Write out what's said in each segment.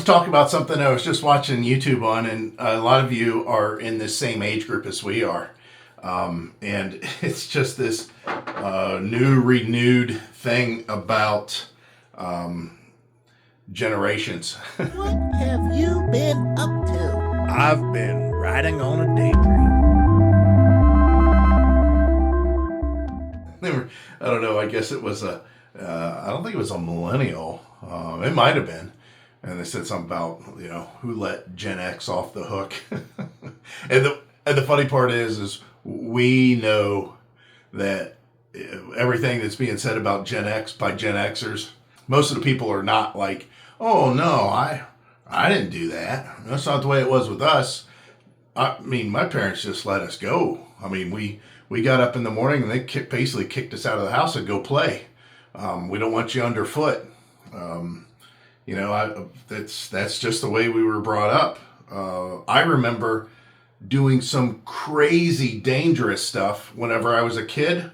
talk about something I was just watching YouTube on, and a lot of you are in the same age group as we are. And it's just this new, renewed thing about generations. What have you been up to? I've been riding on a daydream. I don't know, I guess it was I don't think it was a millennial. It might have been. And they said something about, who let Gen X off the hook. and the funny part is we know that everything that's being said about Gen X by Gen Xers, most of the people are not like, oh no, I didn't do that. That's not the way it was with us. I mean, my parents just let us go. I mean, we got up in the morning and they basically kicked us out of the house and go play. We don't want you underfoot. That's just the way we were brought up. I remember doing some crazy dangerous stuff whenever I was a kid,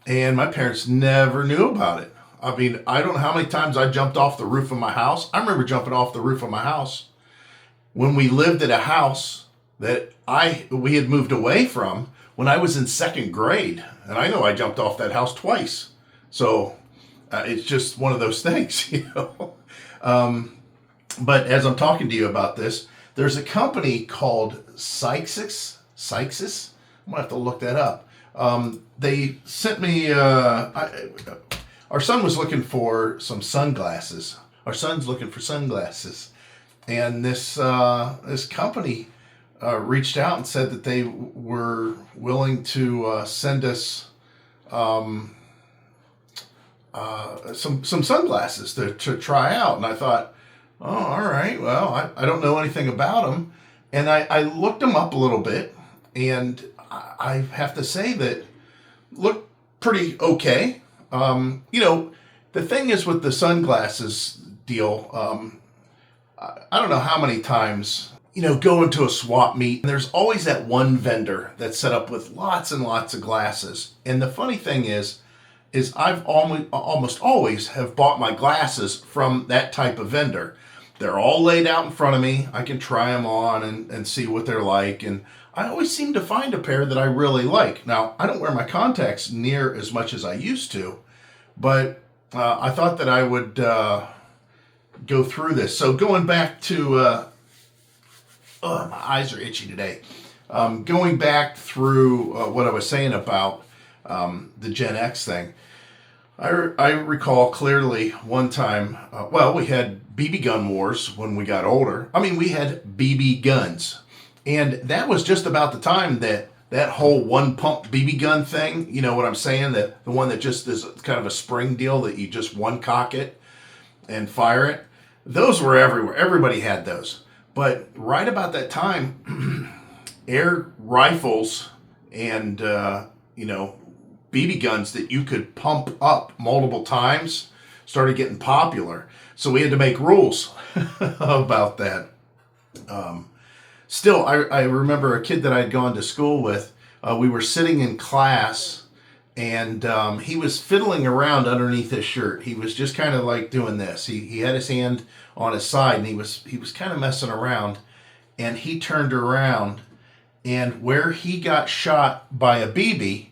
and my parents never knew about it. I mean, I don't know how many times I jumped off the roof of my house. I remember jumping off the roof of my house when we lived at a house that we had moved away from when I was in second grade, and I know I jumped off that house twice. So it's just one of those things, But as I'm talking to you about this, there's a company called Sykes. I'm gonna have to look that up. They sent me. Our son was looking for some sunglasses. Our son's looking for sunglasses, and this company reached out and said that they were willing to send us some sunglasses to try out. And I thought, oh, all right, well, I don't know anything about them. And I looked them up a little bit, and I have to say that look pretty okay. The thing is with the sunglasses deal, I don't know how many times, go into a swap meet, and there's always that one vendor that's set up with lots and lots of glasses. And the funny thing is I've almost always have bought my glasses from that type of vendor. They're all laid out in front of me. I can try them on and see what they're like. And I always seem to find a pair that I really like. Now, I don't wear my contacts near as much as I used to, but I thought that I would go through this. So going back to, my eyes are itchy today. Going back through what I was saying about the Gen X thing, I recall clearly one time, we had BB gun wars when we got older. I mean, we had BB guns. And that was just about the time that whole one pump BB gun thing, you know what I'm saying? That the one that just is kind of a spring deal that you just one cock it and fire it. Those were everywhere. Everybody had those. But right about that time, air rifles and, BB guns that you could pump up multiple times started getting popular. So we had to make rules about that. Still, I remember a kid that I'd gone to school with. We were sitting in class, and he was fiddling around underneath his shirt. He was just kind of like doing this. He had his hand on his side, and he was kind of messing around. And he turned around, and where he got shot by a BB,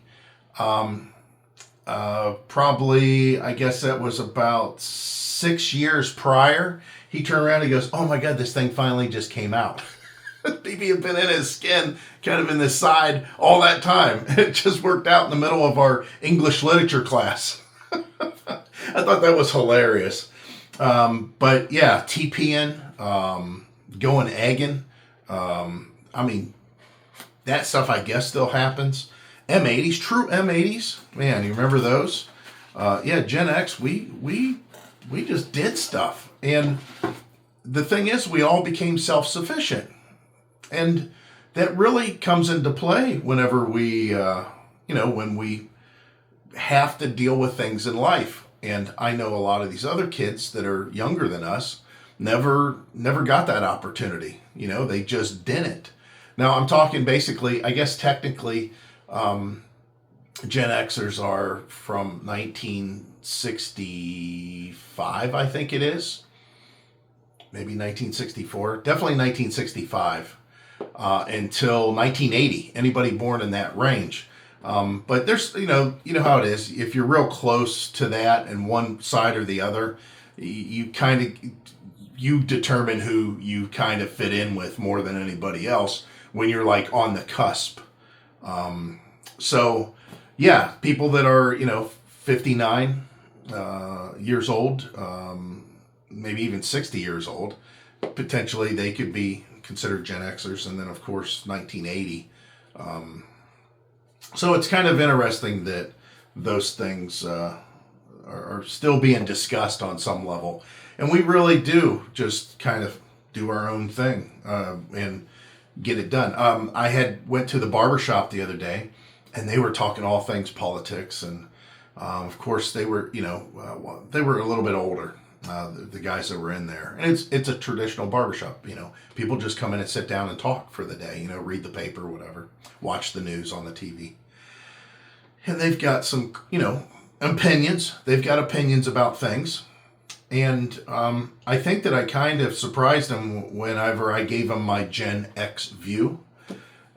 probably, I guess that was about 6 years prior, he turned around and he goes, oh my God, this thing finally just came out. BB had been in his skin, kind of in this side all that time. It just worked out in the middle of our English literature class. I thought that was hilarious. But yeah, TPing, going egging. That stuff I guess still happens. M80s, true M80s. Man, you remember those? Gen X, we just did stuff. And the thing is, we all became self-sufficient. And that really comes into play whenever we, when we have to deal with things in life. And I know a lot of these other kids that are younger than us never got that opportunity. They just didn't. Now, I'm talking basically, I guess technically, Gen Xers are from 1965, I think it is. maybe 1964, definitely 1965, until 1980. Anybody born in that range. But there's, you know how it is. If you're real close to that and one side or the other, you kind of, you determine who you kind of fit in with more than anybody else when you're like on the cusp. So yeah, people that are, 59 years old, maybe even 60 years old, potentially they could be considered Gen Xers. And then of course 1980. So it's kind of interesting that those things are still being discussed on some level. And we really do just kind of do our own thing and get it done. I went to the barber shop the other day, and they were talking all things politics. And of course they were, they were a little bit older, the guys that were in there. And it's a traditional barbershop. People just come in and sit down and talk for the day, read the paper, whatever, watch the news on the TV. And they've got some, opinions. They've got opinions about things. And I think that I kind of surprised them whenever I gave them my Gen X view.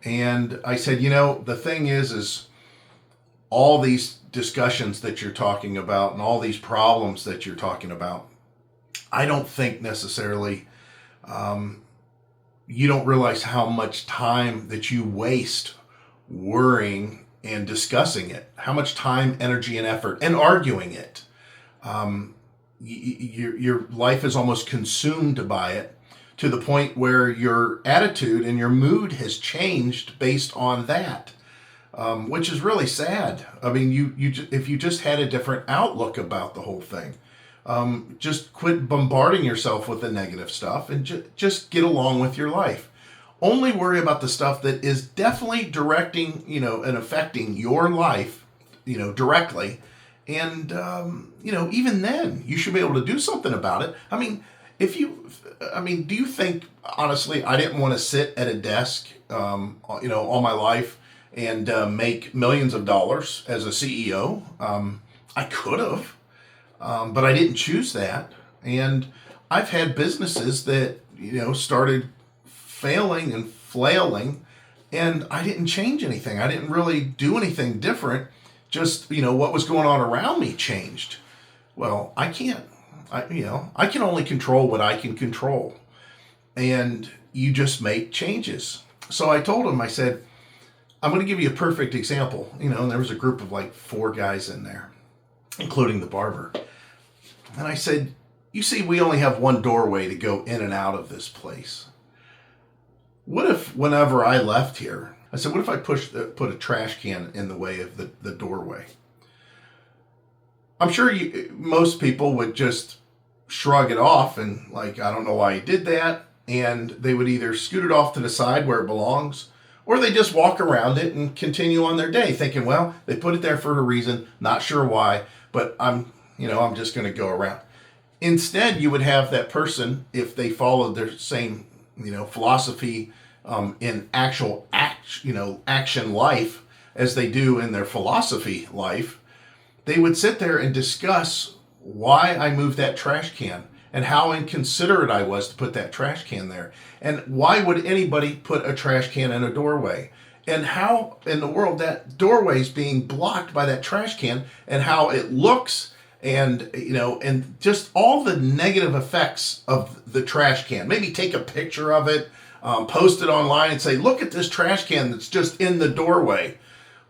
And I said, the thing is all these discussions that you're talking about and all these problems that you're talking about, I don't think necessarily you don't realize how much time that you waste worrying and discussing it, how much time, energy, and effort, and arguing it. Your life is almost consumed by it to the point where your attitude and your mood has changed based on that, which is really sad. I mean, if you just had a different outlook about the whole thing, just quit bombarding yourself with the negative stuff and just get along with your life. Only worry about the stuff that is definitely directing, and affecting your life, directly. And, even then you should be able to do something about it. I mean, do you think, honestly, I didn't want to sit at a desk, all my life and make millions of dollars as a CEO? I could have, but I didn't choose that. And I've had businesses that, started failing and flailing, and I didn't change anything. I didn't really do anything different. Just, what was going on around me changed. Well, I can't. I can only control what I can control. And you just make changes. So I told him, I said, I'm going to give you a perfect example. And there was a group of like 4 guys in there, including the barber. And I said, you see, we only have one doorway to go in and out of this place. What if whenever I left here, I said, what if I put a trash can in the way of the doorway? I'm sure most people would just shrug it off and like, I don't know why you did that. And they would either scoot it off to the side where it belongs, or they just walk around it and continue on their day thinking, well, they put it there for a reason, not sure why, but I'm just going to go around. Instead, you would have that person, if they followed their same, philosophy in actual action life as they do in their philosophy life, they would sit there and discuss why I moved that trash can and how inconsiderate I was to put that trash can there. And why would anybody put a trash can in a doorway? And how in the world that doorway is being blocked by that trash can, and how it looks, and and just all the negative effects of the trash can. Maybe take a picture of it, post it online and say, look at this trash can that's just in the doorway.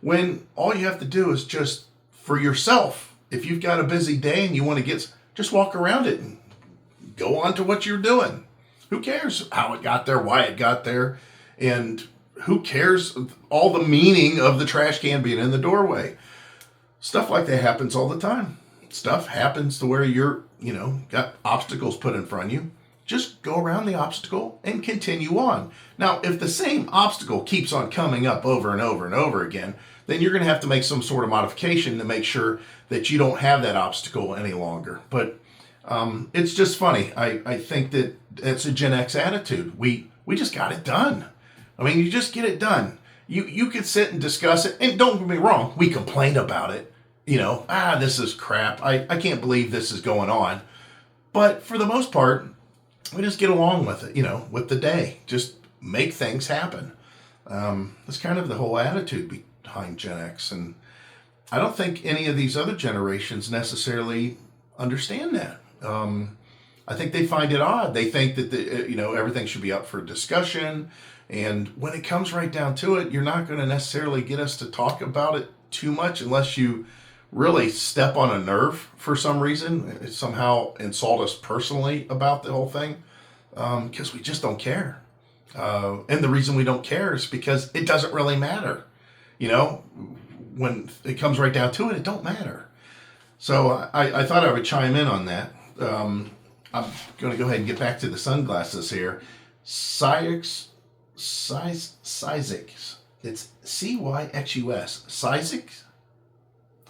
When all you have to do is just for yourself, if you've got a busy day and you want to just walk around it and go on to what you're doing. Who cares how it got there, why it got there, and who cares all the meaning of the trash can being in the doorway? Stuff like that happens all the time. Stuff happens to where you're, got obstacles put in front of you. Just go around the obstacle and continue on. Now, if the same obstacle keeps on coming up over and over and over again, then you're going to have to make some sort of modification to make sure that you don't have that obstacle any longer. But it's just funny. I think that it's a Gen X attitude. We just got it done. I mean, you just get it done. You could sit and discuss it, and don't get me wrong, we complain about it. This is crap. I can't believe this is going on. But for the most part, we just get along with it, with the day. Just make things happen. That's kind of the whole attitude behind Gen X. And I don't think any of these other generations necessarily understand that. I think they find it odd. They think that everything should be up for discussion. And when it comes right down to it, you're not going to necessarily get us to talk about it too much unless you really step on a nerve for some reason, somehow insult us personally about the whole thing, because we just don't care. And the reason we don't care is because it doesn't really matter. When it comes right down to it, it don't matter. So I thought I would chime in on that. I'm going to go ahead and get back to the sunglasses here. Cyxus. It's Cyxus. Cyxus?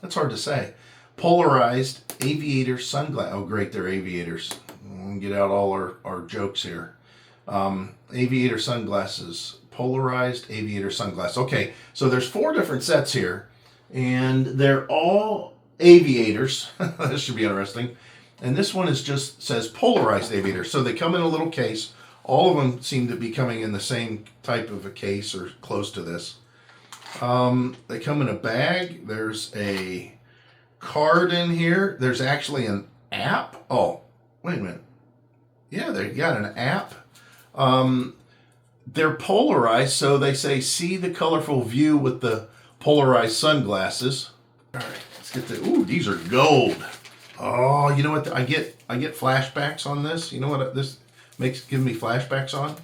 That's hard to say. Polarized aviator sunglasses. Oh, great, they're aviators. We'll get out all our jokes here. Aviator sunglasses. Polarized aviator sunglasses. Okay, so there's 4 different sets here, and they're all aviators. This should be interesting. And this one says polarized aviator. So they come in a little case. All of them seem to be coming in the same type of a case or close to this. They come in a bag. There's a card in here. There's actually an app. Oh, wait a minute. Yeah, they got an app. They're polarized, so they say, see the colorful view with the polarized sunglasses. All right, let's get ooh, these are gold. Oh, you know what? I get flashbacks on this. You know what this gives me flashbacks on?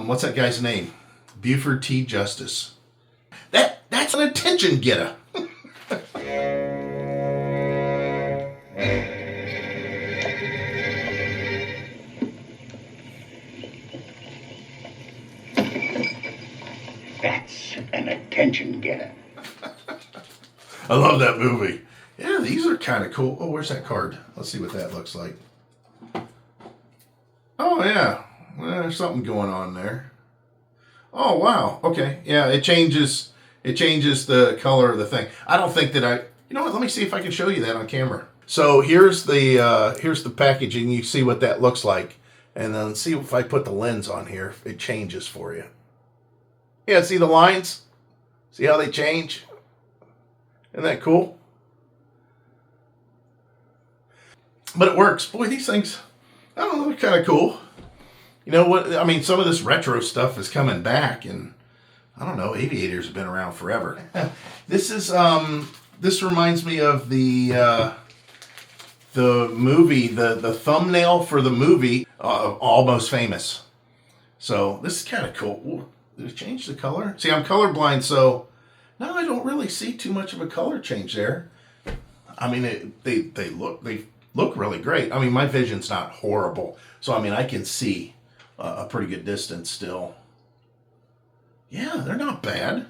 What's that guy's name? Buford T. Justice. That's an attention getter. That's an attention getter. I love that movie. Yeah, these are kind of cool. Oh, where's that card? Let's see what that looks like. Oh, yeah. Well, there's something going on there. Oh, wow. Okay. Yeah, it changes the color of the thing. I don't think that you know what? Let me see if I can show you that on camera. So here's the packaging. You see what that looks like. And then see if I put the lens on here, it changes for you. Yeah, see the lines? See how they change? Isn't that cool? But it works. Boy, these things, I don't know, they're kind of cool. You know what? I mean, some of this retro stuff is coming back, and I don't know, aviators have been around forever. This reminds me of the movie, the thumbnail for the movie, Almost Famous. So this is kind of cool. Ooh, did it change the color? See, I'm colorblind, so no, I don't really see too much of a color change there. I mean, they look really great. I mean, my vision's not horrible, so I mean, I can see a pretty good distance still. Yeah, they're not bad.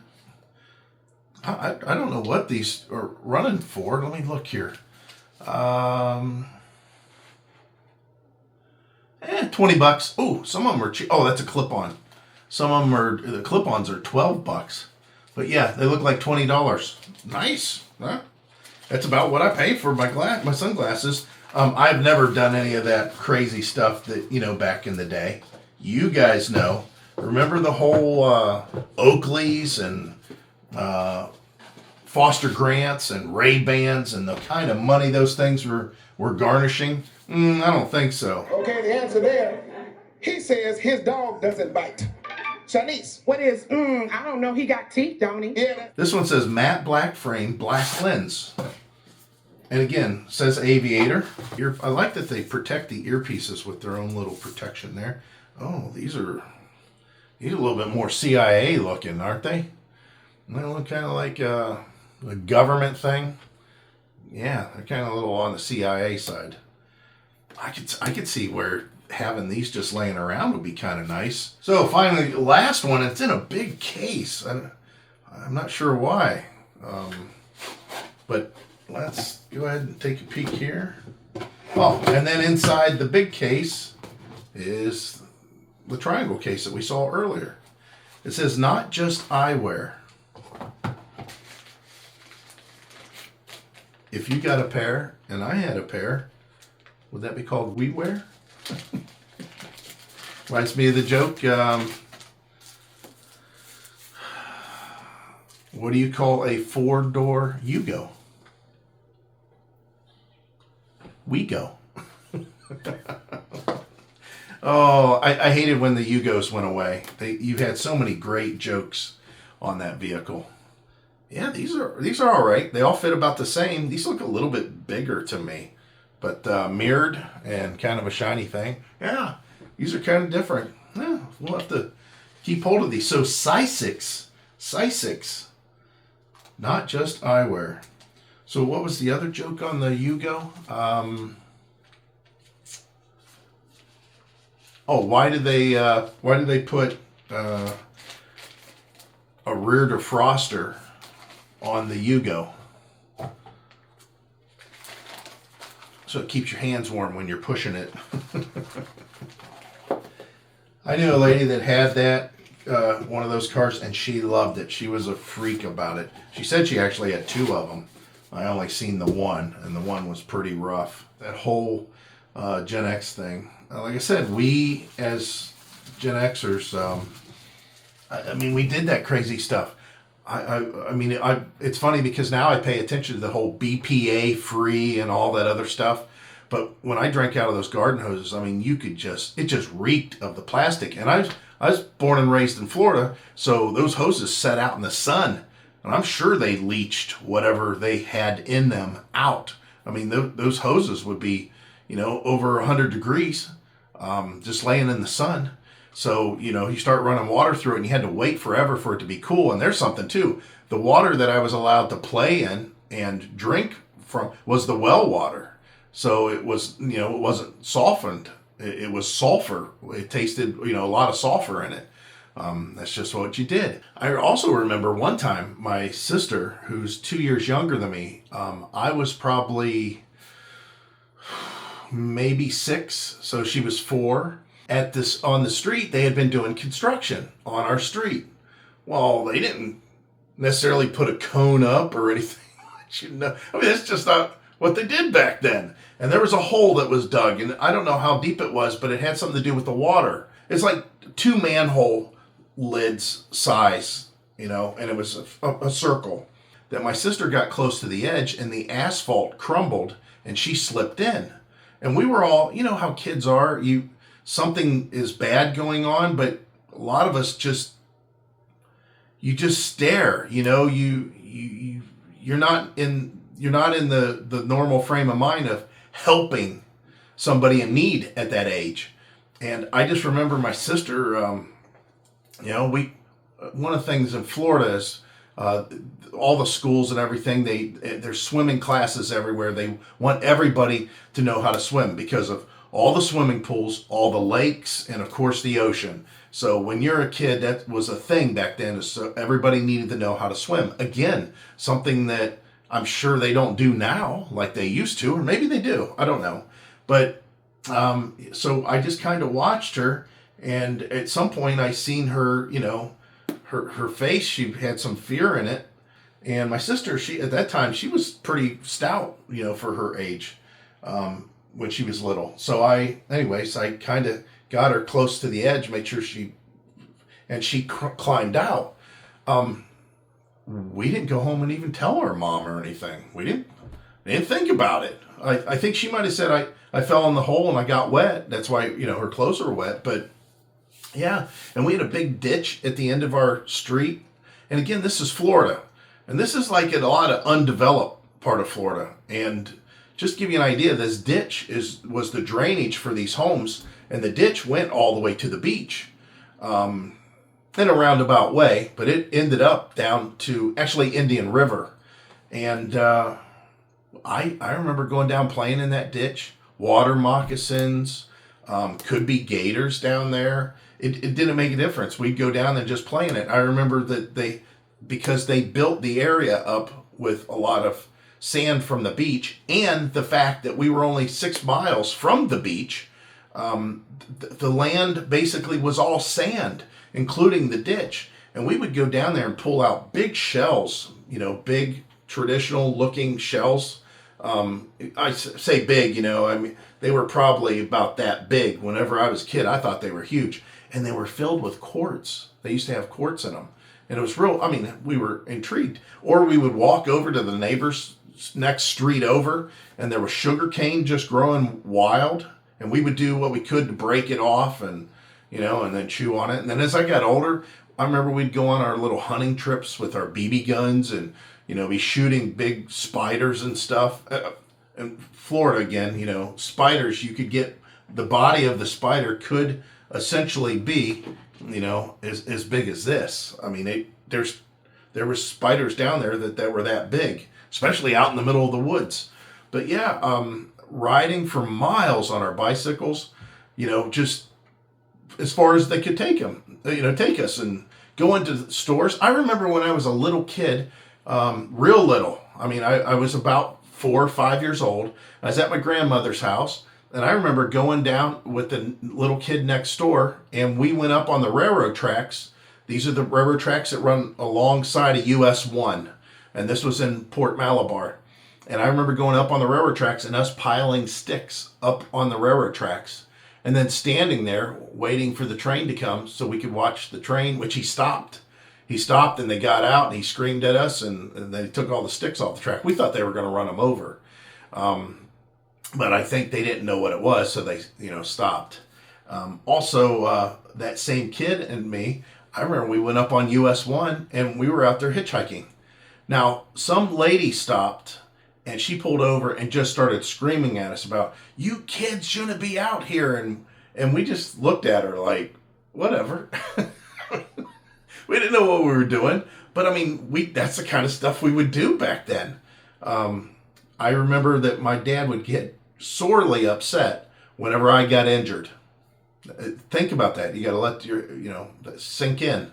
I don't know what these are running for. Let me look here. 20 bucks. Oh, some of them are cheap. Oh, that's a clip-on. Some of them the clip-ons are 12 bucks. But yeah, they look like $20. Nice. Huh? That's about what I pay for my sunglasses. I've never done any of that crazy stuff that, back in the day. You guys know. Remember the whole Oakleys and Foster Grants and Ray-Bans and the kind of money those things were garnishing? I don't think so. Okay, the answer there. He says his dog doesn't bite. Shanice. What is, I don't know, he got teeth, don't he? Yeah. This one says matte black frame, black lens. And again, says aviator. I like that they protect the earpieces with their own little protection there. Oh, these are a little bit more CIA looking, aren't they? They look kind of like a government thing. Yeah, they're kind of a little on the CIA side. I could see where having these just laying around would be kind of nice. So finally, the last one, it's in a big case. I'm not sure why. But let's go ahead and take a peek here. Oh, and then inside the big case is the triangle case that we saw earlier. It says not just eyewear. If you got a pair and I had a pair, would that be called we wear? Reminds me of the joke. What do you call a 4-door Yugo? We go. Oh, I hated when the Yugos went away. You had so many great jokes on that vehicle. Yeah, these are all right. They all fit about the same. These look a little bit bigger to me, but mirrored and kind of a shiny thing. Yeah, these are kind of different. Yeah, we'll have to keep hold of these. So size 6, not just eyewear. So what was the other joke on the Yugo? Why did they put a rear defroster on the Yugo? So it keeps your hands warm when you're pushing it. I knew a lady that had that, one of those cars, and she loved it. She was a freak about it. She said she actually had 2 of them. I only seen the one, and the one was pretty rough. That whole Gen X thing. Like I said, we as Gen Xers, I mean, we did that crazy stuff. I mean, it's funny because now I pay attention to the whole BPA free and all that other stuff. But when I drank out of those garden hoses, I mean, it just reeked of the plastic. And I was born and raised in Florida, so those hoses sat out in the sun. And I'm sure they leached whatever they had in them out. I mean, those hoses would be, over 100 degrees, just laying in the sun. So, you start running water through it and you had to wait forever for it to be cool. And there's something too. The water that I was allowed to play in and drink from was the well water. So it was, it wasn't softened. It was sulfur. It tasted, a lot of sulfur in it. That's just what you did. I also remember one time my sister, who's 2 years younger than me, I was probably maybe 6, so she was 4. On the street, they had been doing construction on our street. Well, they didn't necessarily put a cone up or anything. I mean, that's just not what they did back then. And there was a hole that was dug, and I don't know how deep it was, but it had something to do with the water. It's like 2 manhole lids size, and it was a circle. That my sister got close to the edge, and the asphalt crumbled, and she slipped in. And we were all, how kids are. Something is bad going on, but a lot of us just stare. You're not in the normal frame of mind of helping somebody in need at that age. And I just remember my sister. One of the things in Florida is all the schools and everything. There's swimming classes everywhere. They want everybody to know how to swim because of all the swimming pools, all the lakes, and of course the ocean. So when you're a kid, that was a thing back then. So everybody needed to know how to swim. Again, something that I'm sure they don't do now like they used to, or maybe they do. I don't know. But so I just kind of watched her, and at some point I seen her, her face, she had some fear in it. And my sister, at that time, she was pretty stout, for her age. When she was little. So I kind of got her close to the edge, made sure she climbed out. We didn't go home and even tell our mom or anything. We didn't think about it. I think she might have said I fell in the hole and I got wet. That's why, her clothes were wet. But yeah, and we had a big ditch at the end of our street. And again, this is Florida. And this is like a lot of undeveloped part of Florida. And just to give you an idea, this ditch was the drainage for these homes, and the ditch went all the way to the beach in a roundabout way, but it ended up down to actually Indian River. And I remember going down playing in that ditch, water moccasins, could be gators down there. It didn't make a difference. We'd go down and just play in it. I remember that because they built the area up with a lot of sand from the beach, and the fact that we were only 6 miles from the beach, the land basically was all sand, including the ditch. And we would go down there and pull out big shells, big traditional looking shells, Say big, you know, I mean, they were probably about that big. Whenever I was a kid, I thought they were huge. And they were filled with quartz. They used to have quartz in them. And it was real, I mean, we were intrigued. Or we would walk over to the neighbor's next street over, and there was sugar cane just growing wild. And we would do what we could to break it off and, you know, and then chew on it. And then as I got older, I remember we'd go on our little hunting trips with our BB guns and, you know, be shooting big spiders and stuff. In Florida again, you know, spiders, you could get, the body of the spider could essentially be, you know, as big as this. I mean, there were spiders down there that were that big, especially out in the middle of the woods. But yeah, riding for miles on our bicycles, you know, just as far as they could take us and go into stores. I remember when I was a little kid, real little. I mean, I was about 4 or 5 years old. I was at my grandmother's house, and I remember going down with the little kid next door, and we went up on the railroad tracks. These are the railroad tracks that run alongside of US 1, and this was in Port Malabar. And I remember going up on the railroad tracks and us piling sticks up on the railroad tracks, and then standing there waiting for the train to come so we could watch the train, which he stopped. He stopped, and they got out, and he screamed at us, and they took all the sticks off the track. We thought they were going to run him over. But I think they didn't know what it was, so they, you know, stopped. Also, that same kid and me, I remember we went up on US 1, and we were out there hitchhiking. Now, some lady stopped, and she pulled over and just started screaming at us about, you kids shouldn't be out here. And we just looked at her like, whatever. We didn't know what we were doing. But I mean, that's the kind of stuff we would do back then. I remember that my dad would get sorely upset whenever I got injured. Think about that. You got to let sink in.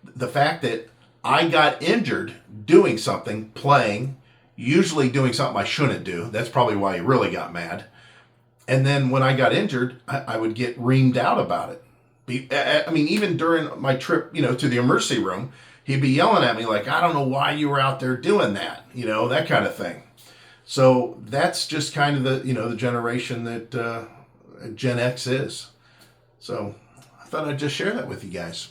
The fact that I got injured doing something, playing, usually doing something I shouldn't do. That's probably why he really got mad. And then when I got injured, I would get reamed out about it. I mean, even during my trip, you know, to the emergency room, he'd be yelling at me like, I don't know why you were out there doing that, you know, that kind of thing. So that's just kind of the, you know, the generation that Gen X is. So I thought I'd just share that with you guys.